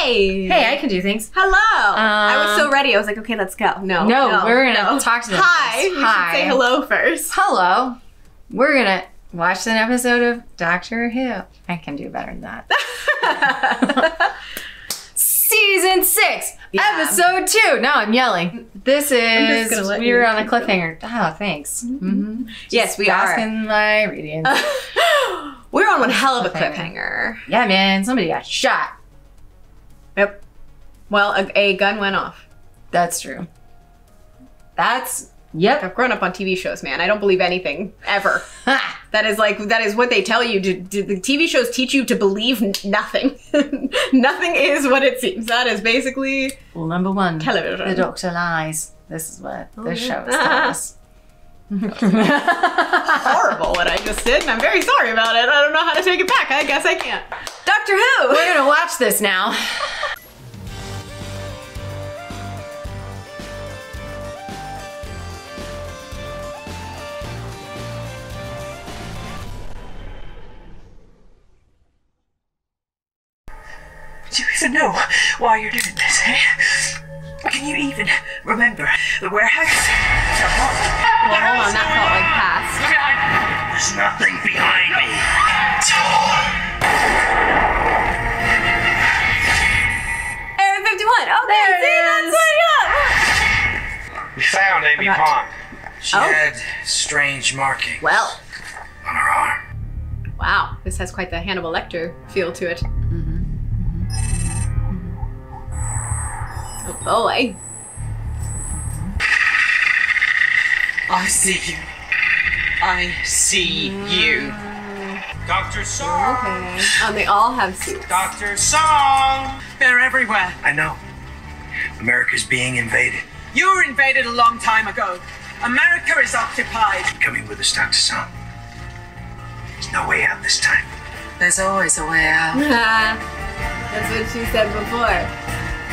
Hey! Hey, I can do things. Hello! I was so ready. I was like, okay, let's go. No, we're gonna talk to them Hi! first. We should say hello first. Hello. We're gonna watch an episode of Doctor Who. I can do better than that. Season 6, episode 2. Now I'm yelling. This is, we were on a cliffhanger. Oh, thanks. Mm-hmm. Yes, we are. Asking my reading. We're on one hell of a cliffhanger. Yeah, man. Somebody got shot. Yep. Well, a gun went off. That's true. Yep. I've grown up on TV shows, man. I don't believe anything ever. That is what they tell you. The TV shows teach you to believe nothing. Nothing is what it seems. That is basically Rule number 1. television. The doctor lies. This is what this show is telling us. Horrible what I just did, and I'm very sorry about it. I don't know how to take it back. I guess I can't. Doctor Who! We're gonna watch this now. Do you even know why you're doing this, eh? Can you even remember the warehouse? Well, hold on, that felt like past. There's nothing behind me. Area 51. Okay, see, that's what I got. We found Amy Pond. She Oh. had strange markings Well, on her arm. wow, this has quite the Hannibal Lecter feel to it. Oh boy. I see you. I see you. Dr. Song! Okay. And they all have suits. Dr. Song! They're everywhere. I know. America's being invaded. You were invaded a long time ago. America is occupied. Coming with us, Dr. Song. There's no way out this time. There's always a way out. That's what she said before.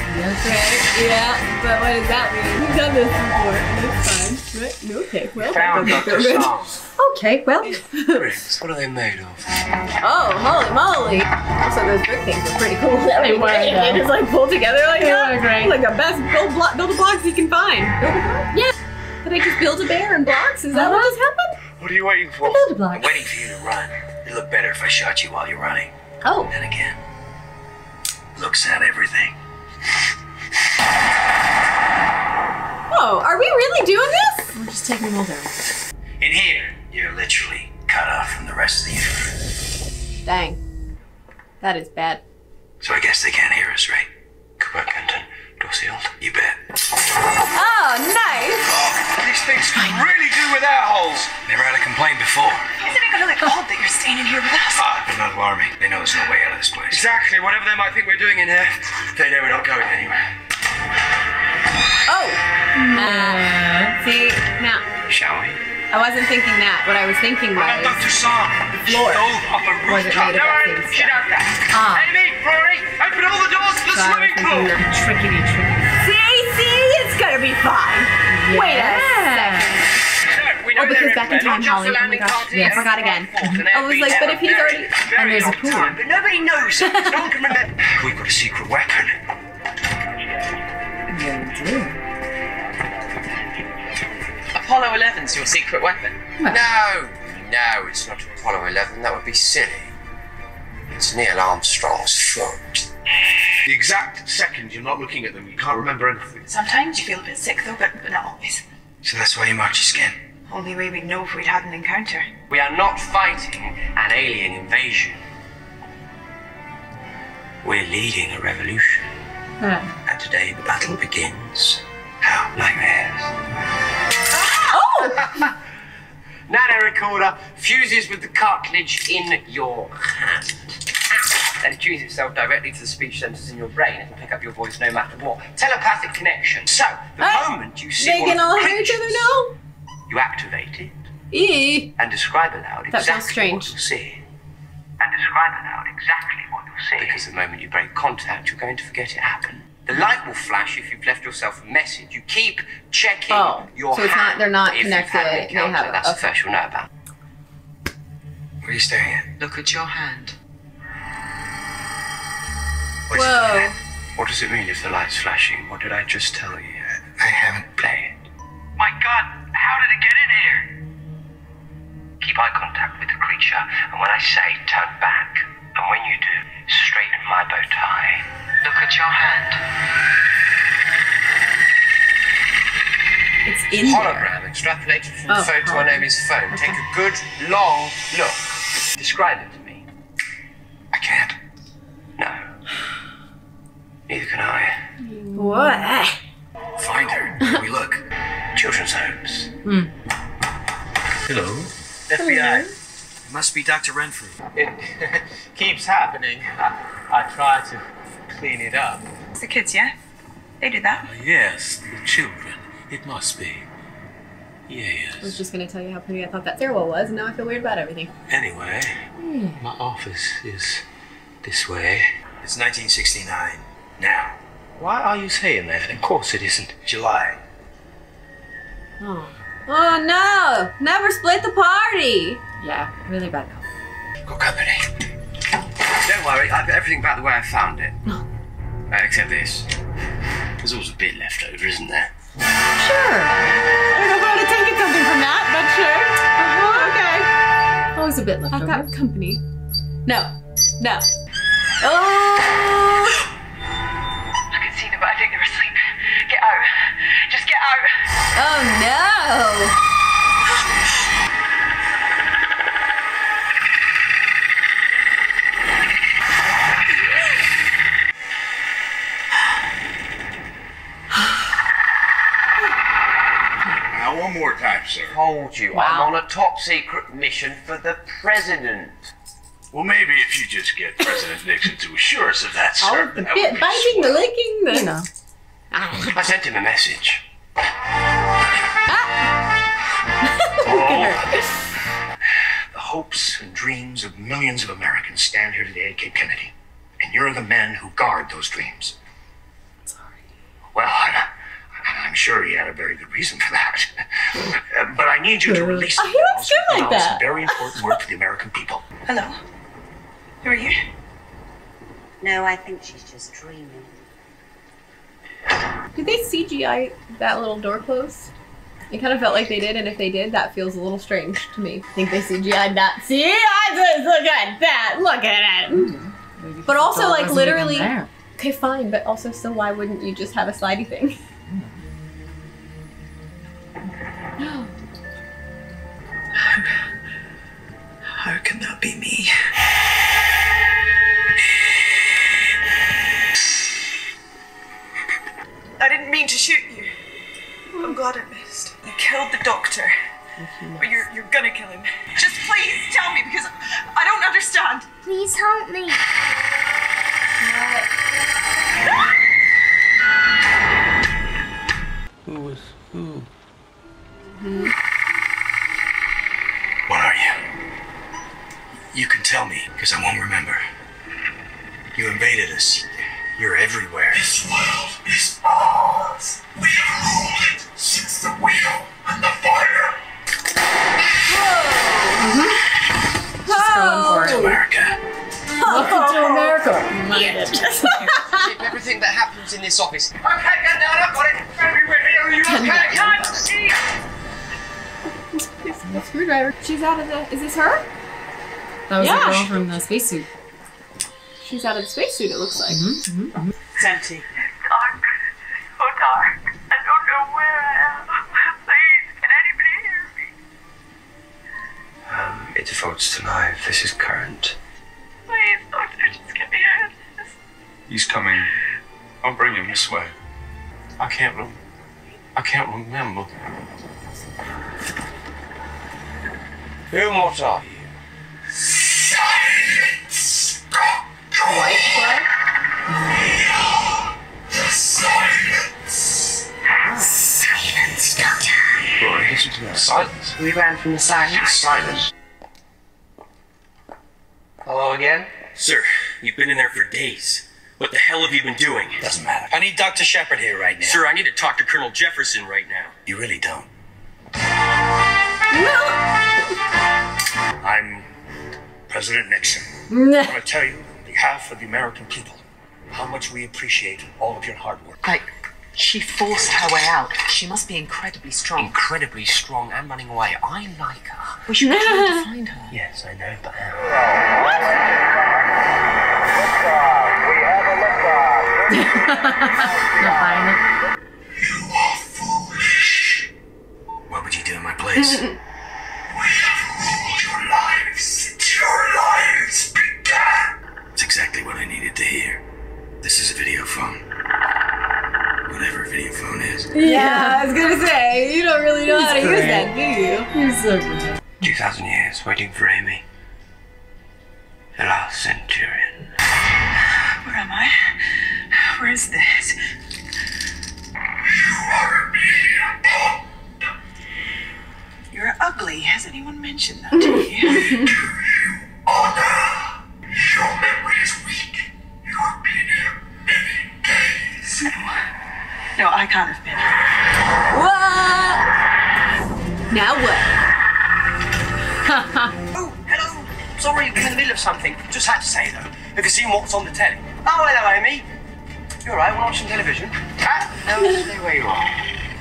Okay, yeah, but what does that mean? We've done this before, and it's fine. Right? Okay, well, Found that Dr. doesn't Song. Okay, well. Bricks. What are they made of? Oh, holy moly. Also, those brick things are pretty cool. They were, They just like pull together like They that. were great. Like the best build a blocks you can find. Build a block? Yeah. Did I just build a bear in blocks? Is that what just happened? What are you waiting for? Build a block. I'm waiting for you to run. It'd look better if I shot you while you're running. Oh. Then again, looks at everything. Oh, are we really doing this? We're just taking them all down. In here, you're literally cut off from the rest of the universe. Dang. That is bad. So I guess they can't hear us, right? Cooper, Kenton, Dorseald. You bet. Oh, nice. These things can really do without holes. Never had a complaint before. Isn't it gonna look odd that you're staying in here with us? But not alarming. They know there's no way out of this place. Exactly, whatever they might think we're doing in here. They know we're not going anywhere. Oh. See, now, Shall we? I wasn't thinking that. What I was thinking was Dr. Song. floor. Dove off a Was it rooftop. made of that same She stuff? does that. Ah. Amy, Rory, open all the doors to the So I was swimming thinking pool. we were tricking you. See, it's gonna be fine. Wait a second. So, we know Oh, because they're back in everywhere, time, not just Holly. the Oh my landing gosh. party Yes. and I forgot the again. front fork, and I was they've like, been but there if he's a already- very, And there's a very pool. long time. But nobody knows it. No one can remember. We've got a secret weapon. Apollo 11's your secret weapon. No, it's not Apollo 11. That would be silly. It's Neil Armstrong's foot. The exact second you're not looking at them, you can't remember anything. Sometimes you feel a bit sick though, but not always. So that's why you marked your skin. Only way we'd know if we'd had an encounter. We are not fighting an alien invasion. We're leading a revolution. And today the battle begins. How? Like this. Nano recorder fuses with the cartilage in your hand. Then it tunes itself directly to the speech centers in your brain. It can pick up your voice no matter what. Telepathic connection. So, the moment you see They one can of the all hear each other creatures, now? you activate it Eee. and describe aloud That sounds exactly what strange. you'll see. And describe aloud exactly what you'll see. Because the moment you break contact, you're going to forget it happened. The light will flash if you've left yourself a message. You keep checking your so it's not, hand they're not if you've connected. had an They encounter. have That's the first you'll know about. What are you staring at? Look at your hand. What's Whoa. that? What does it mean if the light's flashing? What did I just tell you? I haven't Play it. My God, how did it get in here? Keep eye contact with the creature, and when I say turn back, and when you do, straighten my bow tie. Look at your hand. It's in there. Hologram extrapolated from the photo on Amy's phone. Take a good, long look. Describe it to me. I can't. No. Neither can I. What? Find her. Where we look. Children's homes. Hello? FBI. It must be Dr. Renfrew. It keeps happening. I try to clean it up. It's the kids, yeah? They did that. Yes, the children. It must be. Yes. I was just gonna tell you how pretty I thought that stairwell was, and now I feel weird about everything. Anyway, my office is this way. It's 1969. Now. Why are you saying that? Of course it isn't. July. Oh. Oh no! Never split the party! Yeah, really bad. Good company. Don't worry, I've got everything back the way I found it. Except this. There's always a bit left over, isn't there? Sure. I don't know if I would have taken something from that, but sure. Okay. Always a bit left I've over. got company. No. No. Oh! I can see them, but I think they're asleep. Get out. Just get out. Oh no! Now, one more time, sir. Told you, I'm on a top secret mission for the president. Well, maybe if you just get President Nixon to assure us of that, sir. The that bit would be biting, the swell. licking, the... You know. I sent him a message. The hopes and dreams of millions of Americans stand here today at Cape Kennedy. And you're the men who guard those dreams. Sorry. Well, I'm sure he had a very good reason for that. But I need you to release Oh, him. he looks Also good like pronounce that. some very important word for the American people. Hello. Who are you? No, I think she's just dreaming. Did they CGI that little door closed? It kind of felt like they did, and if they did, that feels a little strange to me. I think they CGI'd that. See? I just look at that! Look at it! But also, Door like, wasn't literally... even there. Okay, fine, but also still, why wouldn't you just have a slidey thing? How can that be me? I didn't mean to shoot you. I'm glad I missed. You killed the doctor. Or you're gonna kill him. Just please tell me, because I don't understand. Please help me. Who was who? What are you? You can tell me, because I won't remember. You invaded us. You're everywhere. This world is ours. We have ruled it since the wheel and the fire. Just going for it. America. Welcome to America. Keep everything that happens in this office. Okay, get down, I've got it. Everywhere here, are you okay? I can't see. Screwdriver. She's out of the... Is this her? That was Yeah. the girl from the spacesuit. She's out of the spacesuit, it looks like. It's empty. Dark. So dark. I don't know where I am. Please, can anybody hear me? It defaults to live. This is current. Please, doctor, just get me out of this. He's coming. I'll bring him this way. I can't remember. Who and what are you? Silence. White blood? The silence. Silence, Doctor. Well, listen to that silence. We ran from the silence. Silence. Hello again? Sir, you've been in there for days. What the hell have you been doing? Doesn't matter. I need Dr. Shepard here right now. Sir, I need to talk to Colonel Jefferson right now. You really don't. I'm President Nixon. I want to tell you on behalf of the American people, how much we appreciate all of your hard work. Like, she forced her way out. She must be incredibly strong. Incredibly strong and running away. I like her. We should be trying to find her. Yes, I know, but how? Not buying it. You are foolish. What would you do in my place? We have ruled your lives since your lives began. That's exactly what I needed to hear. This is a video phone. Whatever a video phone is. Yeah, I was gonna say, you don't really know how to use that, do you? He's so good. 2,000 years waiting for Amy. The last centurion. Where am I? Where is this? You are Amelia. You're ugly. Has anyone mentioned that to you? Do you honor? Your memory is weak. You have been here many days. No, I can't have been. What? Now what? Oh, hello. Sorry, I'm in the middle of something. Just had to say though. Have you seen what's on the telly? Oh, hello, Amy. You alright? Want to watch some television? Ah, no, stay where you are.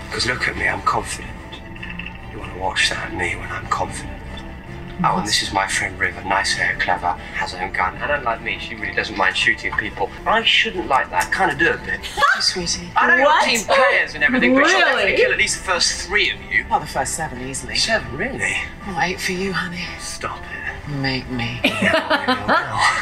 Because look at me, I'm confident. You want to watch that, me, when I'm confident. Oh, and this is my friend River. Nice hair, clever, has her own gun. And unlike me, she really doesn't mind shooting people. I shouldn't like that. Kind of do a bit. Sweetie. I know What? you're team players and everything, but she'll definitely Really? kill at least the first 3 of you. Well, the first 7 easily. 7, really? Oh, 8 for you, honey. Stop it. Make me.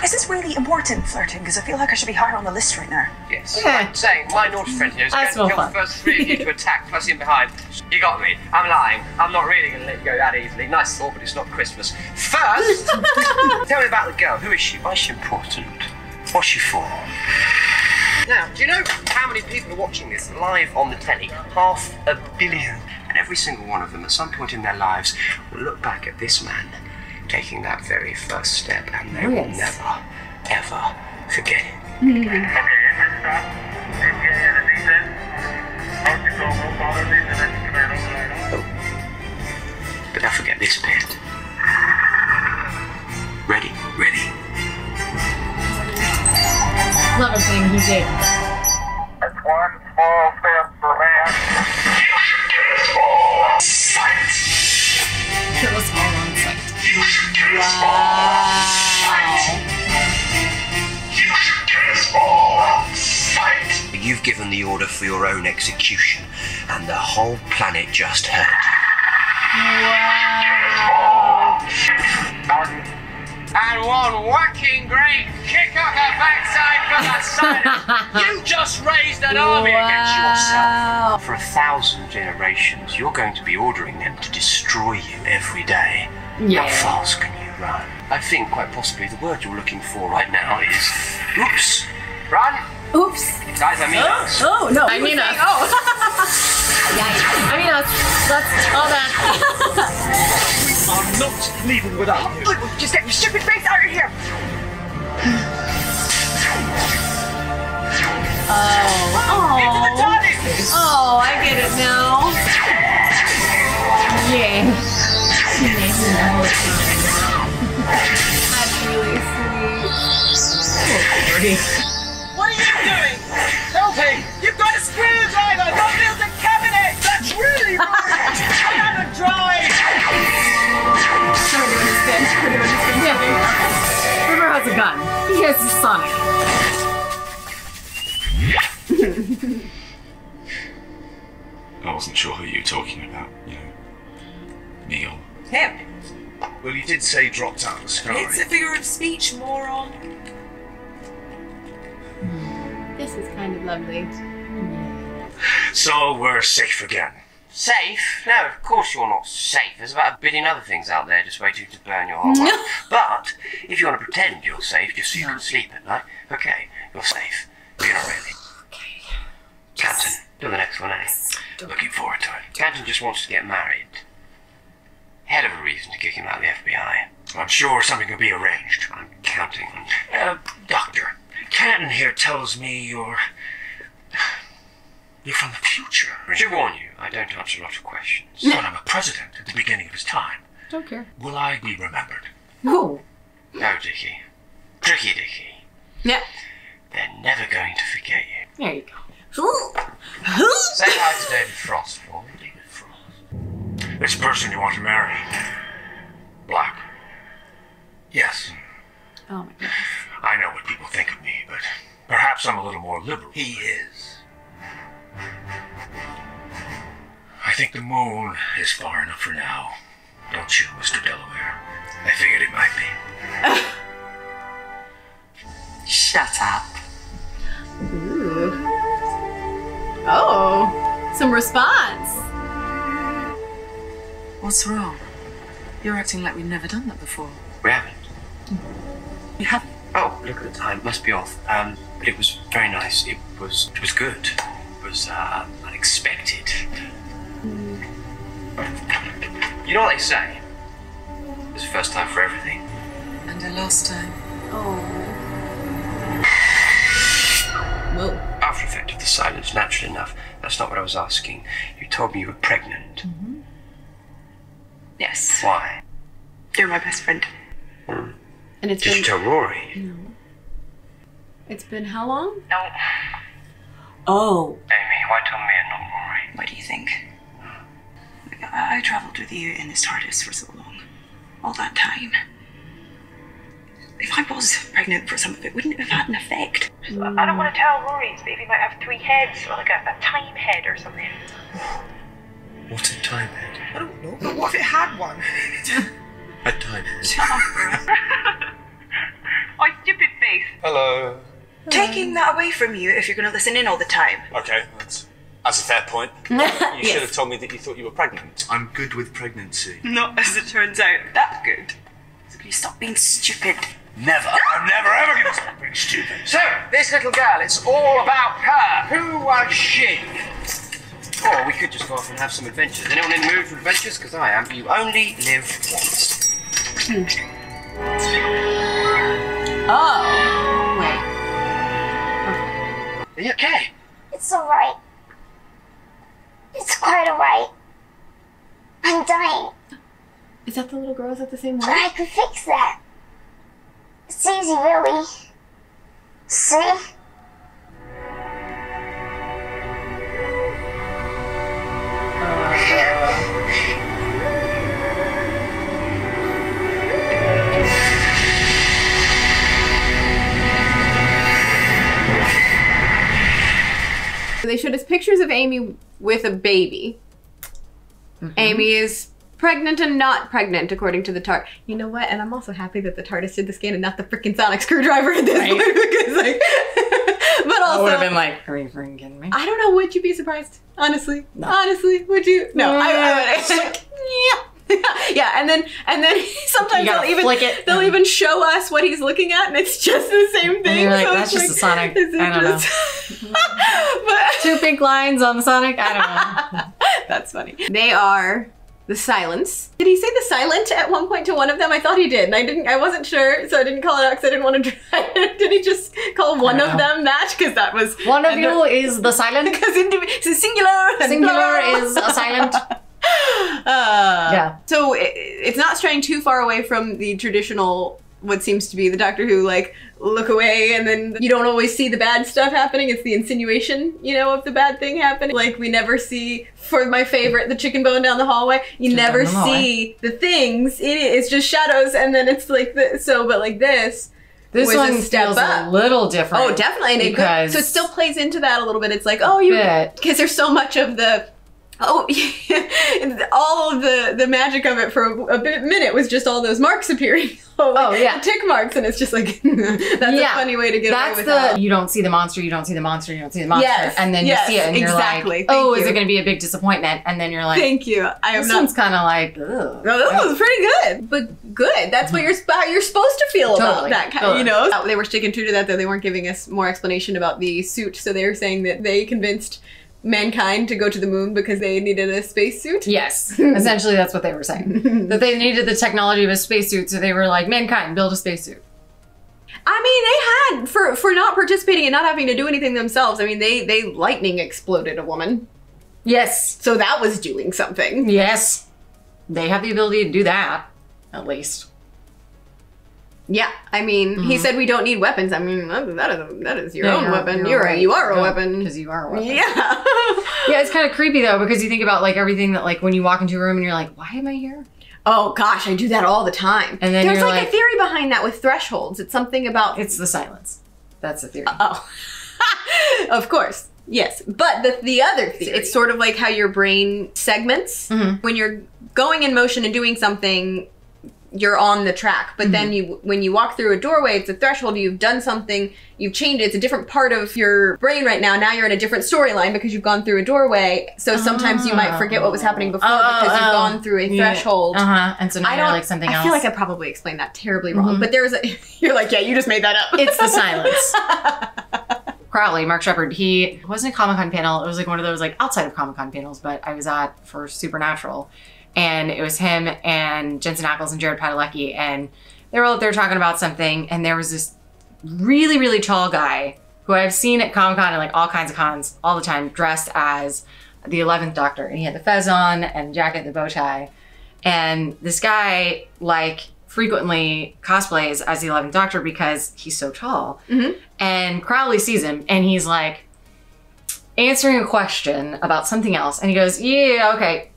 Is this really important, flirting? Because I feel like I should be higher on the list right now. Yes. Yeah. I'm saying, my naughty friend here is going That's to more kill fun. the first 3 of you to attack, plus in behind. You got me. I'm lying. I'm not really going to let you go that easily. Nice thought, but it's not Christmas. First, tell me about the girl. Who is she? Why is she important? What's she for? Now, do you know how many people are watching this live on the telly? 500 million. And every single one of them, at some point in their lives, will look back at this man taking that very first step, and they will never, ever forget it. Oh. But don't forget this bit. Ready? Ready. Love everything he did. That's one small step for man. Kill us all on sight. You should get us all sight. You should get us all sight. You've given the order for your own execution, and the whole planet just heard you. And one whacking great kick up her backside from the side. You just raised an army against yourself. For 1,000 generations, you're going to be ordering them to destroy you every day. Yeah. How fast can you run? I think quite possibly the word you're looking for right now is oops. Run. Oops. Guys, I mean us. Oh, no. I mean us. Oh. I mean us. That's all that. I'm not leaving without you. Look, just get your stupid face out of here. Oh, I get it now. Yeah. That's really sweet. What are you doing? Helping! You've got a screwdriver! Don't build a cabinet! That's really rude! I have a drive! We're doing this bit. We're doing this bit. River has a gun. He has a Sonic. I wasn't sure who you were talking about, you know. Neil. Him. Well, you did say he dropped out of the sky. It's a figure of speech, moron. This is kind of lovely. So we're safe again. Safe? No, of course you're not safe. There's about a billion other things out there just waiting to burn your whole life. But if you want to pretend you're safe just so you can sleep at night, okay, you're safe. But you're not really. Okay. Canton, do the next one, eh? Looking forward to it. Canton just wants to get married. Hell of a reason to kick him out of the FBI. I'm sure something can be arranged. I'm counting on you. Doctor, Canton here tells me you're from the future. To warn you, I don't answer a lot of questions. But I'm a president at the beginning of his time. Don't care. Will I be remembered? No. No, Dickie. Tricky Dickie. Yeah. Then never going to forget you. There you go. Say hi to David Frost for me, David Frost. This person you want to marry. Black. Yes. Oh my goodness. I know what people think of me, but perhaps I'm a little more liberal. He is. I think the moon is far enough for now. Don't you, Mr. Delaware? I figured it might be. Shut up. Ooh. Oh, some response. What's wrong? You're acting like we've never done that before. We haven't. You haven't? Oh, look at the time. Must be off. But it was very nice. It was good. It was unexpected. You know what they say? It's the first time for everything. And the last time. Oh. Whoa. After effect of the silence, naturally enough. That's not what I was asking. You told me you were pregnant. Mm-hmm. Yes. Why? You're my best friend. Hmm. And it's Did been... you tell Rory? No. It's been how long? No. Oh. Amy, why tell me and not Rory? What do you think? I travelled with you in this TARDIS for so long. All that time. If I was pregnant for some of it, wouldn't it have had an effect? I don't want to tell Rory his baby might have 3 heads, or like a time head or something. What's a time head? I don't know, but what if it had one? A time head. Shut up, Brett. Oh, stupid face. Hello. Taking that away from you if you're going to listen in all the time. Okay, that's a fair point. You should have told me that you thought you were pregnant. I'm good with pregnancy. Not as it turns out. That good. So can you stop being stupid? Never. I'm never ever going to stop being stupid. So, this little girl, it's all about her. Who was she? Or we could just go off and have some adventures. Anyone in the mood for adventures? Because I am. You only live once. Oh. Wait. Are you okay? It's alright. It's quite alright. I'm dying. Is that the little girl? Is that the same But one? I can fix that. It's easy, really. See? They showed us pictures of Amy with a baby. Amy is pregnant and not pregnant, according to the TARDIS. You know what? And I'm also happy that the TARDIS did the scan and not the freaking sonic screwdriver at this point, because like, but also I would have been like, are you freaking kidding me? I don't know. Would you be surprised? Honestly, honestly, would you? No, I would. Yeah. Yeah, and then sometimes they'll even show us what he's looking at, and it's just the same thing. And you're like, so that's just a Sonic. I don't know. But 2 pink lines on the Sonic. I don't know. that's funny. They are the Silence. Did he say the Silent at one point to one of them? I thought he did, and I wasn't sure, so I didn't call it out because I didn't want to try it. Did he just call one of them that? Because that was one of you is the Silent. Because it's singular. Singular is a silent. Yeah. So it's not straying too far away from the traditional, what seems to be the Doctor Who, like, look away and then you don't always see the bad stuff happening. It's the insinuation, you know, of the bad thing happening. Like, we never see, for my favorite, the chicken bone down the hallway, you never see the things. It's just shadows, and then it's like this. So, but like this one feels a little different. Oh, definitely. Because so it still plays into that a little bit. It's like, oh, you, because there's so much of the, oh, all of the magic of it for a minute was just all those marks appearing. The tick marks, and it's just like, that's a funny way to get away with that. You don't see the monster, you don't see the monster, you don't see the monster. Yes, and then you see it and you're like, oh, is it going to be a big disappointment? And then you're like, thank you. This one's kind of like, ugh. No, this one's pretty good. But good. That's what you're supposed to feel about that kind, you know? They were sticking true to that, though. They weren't giving us more explanation about the suit. So they were saying that they convinced mankind to go to the moon because they needed a spacesuit. Yes, essentially that's what they were saying. That they needed the technology of a spacesuit, so they were like, mankind, build a spacesuit. I mean, they had, for not participating and not having to do anything themselves, I mean, they lightning exploded a woman. Yes. So that was doing something. Yes. They have the ability to do that, at least. Yeah, I mean, he said we don't need weapons. I mean, that is your own weapon. You're right. You are a weapon. Because you are a weapon. Yeah. Yeah, it's kind of creepy though, because you think about like everything that like when you walk into a room and you're like, why am I here? Oh gosh, I do that all the time. And then there's you're like a theory behind that with thresholds. It's something about it's the silence. That's the theory. Oh, of course. Yes, but the other theory, it's sort of like how your brain segments. When you're going in motion and doing something, you're on the track. But then when you walk through a doorway, it's a threshold, you've done something, you've changed it, it's a different part of your brain right now. Now you're in a different storyline because you've gone through a doorway. So sometimes you might forget what was happening before because you've gone through a threshold. And so now you're like something else. I feel like I probably explained that terribly wrong. But there's you're like, yeah, you just made that up. It's the silence. Crowley, Mark Shepard, he wasn't a Comic-Con panel. It was like one of those like outside of Comic-Con panels, but I was at for Supernatural. And it was him and Jensen Ackles and Jared Padalecki. And they were out there talking about something. And there was this really, really tall guy who I've seen at Comic-Con and like all kinds of cons all the time, dressed as the 11th Doctor. And he had the fez on and jacket and the bow tie. And this guy like frequently cosplays as the 11th Doctor because he's so tall. And Crowley sees him and he's like answering a question about something else. And he goes, yeah, okay.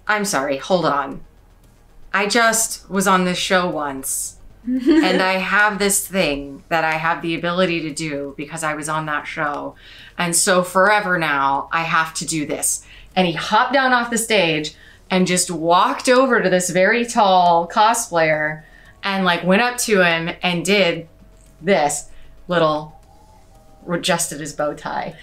I'm sorry, hold on. I just was on this show once and I have this thing that I have the ability to do because I was on that show. And so forever now, I have to do this. And he hopped down off the stage and just walked over to this very tall cosplayer and like went up to him and did this little, adjusted his bow tie.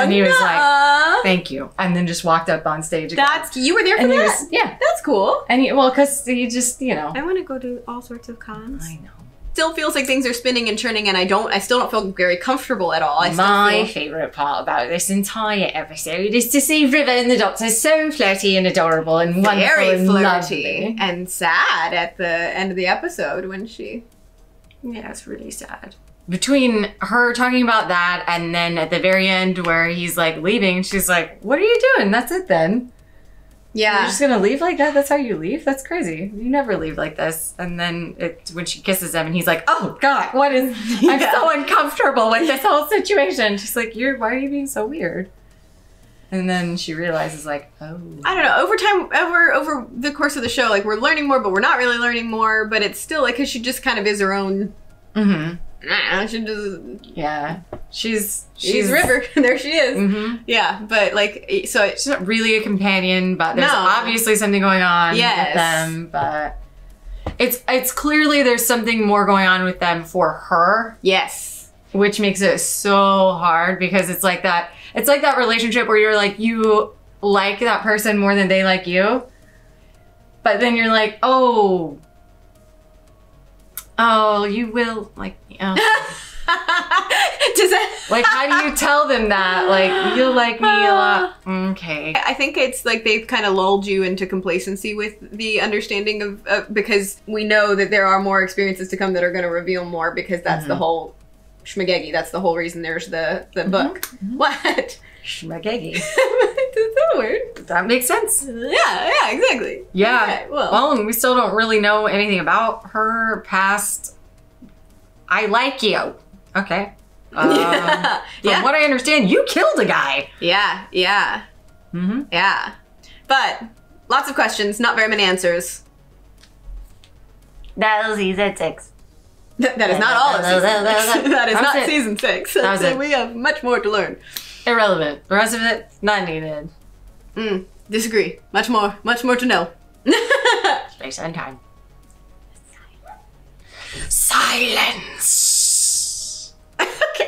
And he was like, thank you. And then just walked up on stage again. You were there for that? Yeah. That's cool. And well, because he just, you know. I want to go to all sorts of cons. I know. Still feels like things are spinning and churning and I still don't feel very comfortable at all. My favourite part about this entire episode is to see River and the Doctor so flirty and adorable and wonderful and lovely. And sad at the end of the episode when she... Yeah, it's really sad. Between her talking about that and then at the very end where he's like leaving, she's like, what are you doing? That's it then. Yeah. You're just gonna leave like that? That's how you leave? That's crazy. You never leave like this. And then when she kisses him and he's like, oh God, what is, I'm so uncomfortable with this whole situation. She's like, why are you being so weird? And then she realizes like, oh. I don't know, over time, over the course of the show, like we're learning more, but we're not really learning more, but it's still like, cause she just kind of is her own. She just, yeah. She's River. There she is. Yeah, but like, so she's not really a companion, but there's obviously something going on with them. But it's clearly there's something more going on with them for her. Yes, which makes it so hard because it's like that. It's like that relationship where you're like you like that person more than they like you, but then you're like, oh, you will like. Oh. Does that like how do you tell them that like you'll like me a lot? Okay, I think it's like they've kind of lulled you into complacency with the understanding of because we know that there are more experiences to come that are going to reveal more because that's the whole schmagegi. That's the whole reason there's the book. What schmagegi? Is that a word? That makes sense. Yeah, exactly. Yeah. Okay, well, and we still don't really know anything about her past. I like you. Okay. From what I understand, you killed a guy. Yeah. Yeah. But lots of questions, not very many answers. That was season 6. That is not all of season 6. That is not season 6. So we have much more to learn. Irrelevant. The rest of it, not needed. Disagree. Much more to know. Space and time. Silence. Okay.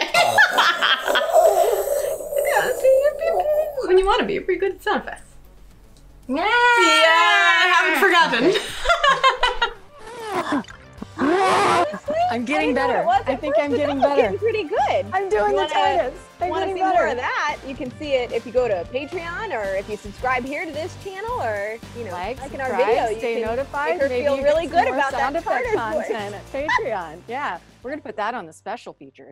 When you want to be, you're pretty good at sound effects. Yeah, I haven't forgotten. I'm getting better. I think I'm getting better. Getting pretty good. I'm doing the TARDIS. Want to see more of that? You can see it if you go to Patreon or if you subscribe here to this channel or like in our video. Stay notified. Make her feel really good about that sound effect TARDIS voice. content at Patreon. Yeah, we're gonna put that on the special features.